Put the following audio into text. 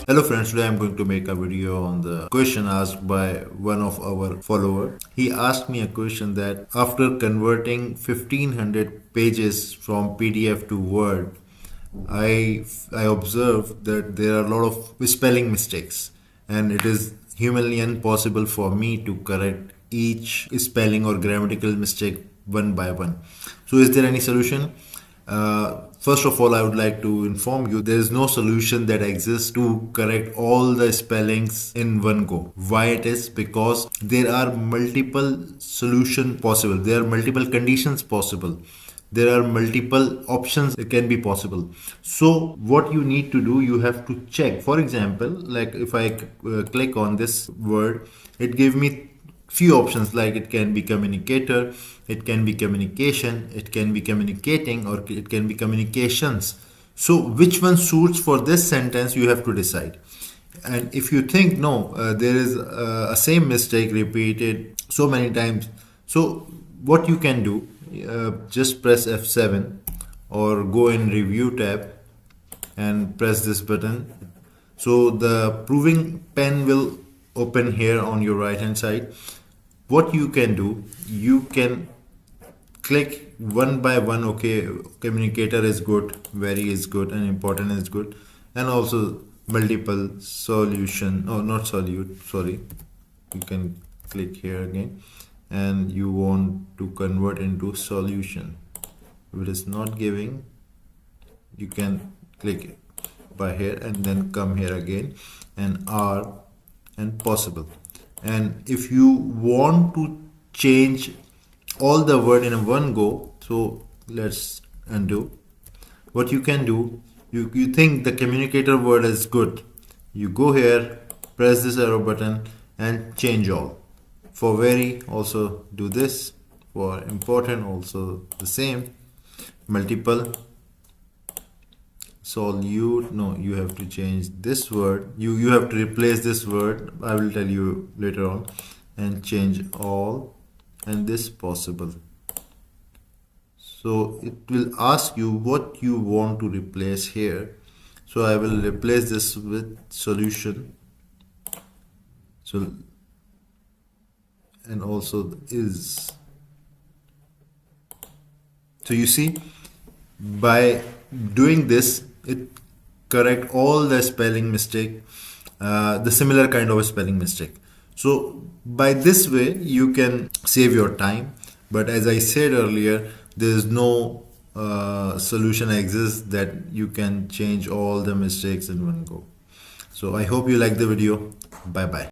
Hello friends, today I'm going to make a video on the question asked by one of our followers. He asked me a question that after converting 1500 pages from PDF to Word, I observed that there are a lot of spelling mistakes and it is humanly impossible for me to correct each spelling or grammatical mistake one by one. So is there any solution? First of all, I would like to inform you there is no solution that exists to correct all the spellings in one go. Why it is? Because there are multiple solutions possible. There are multiple conditions possible. There are multiple options it can be possible. So what you need to do, you have to check. For example, like if I click on this word, it gives me few options, like it can be communicator, it can be communication, it can be communicating, or it can be communications. So which one suits for this sentence, you have to decide. And if you think no, there is a same mistake repeated so many times, so what you can do, just press F7 or go in review tab and press this button. So the proving pen will open here on your right hand side. What you can do, you can click one by one. Okay, communicator is good, very is good, and important is good, and also multiple solution, oh not solute, sorry, you can click here again, and you want to convert into solution. If it is not giving, you can click by here and then come here again and R and possible. And if you want to change all the word in one go, so let's undo. What you can do, you think the communicator word is good, you go here, press this arrow button and change all. For very, also do this. For important, also the same. Multiple, solute, no, you have to change this word, you have to replace this word, I will tell you later on, and change all, and this possible. So it will ask you what you want to replace here. So I will replace this with solution, so and also is. So you see, by doing this, it correct all the spelling mistake, the similar kind of a spelling mistake. So by this way you can save your time, but as I said earlier, there is no solution exists that you can change all the mistakes in one go. So I hope you like the video. Bye bye.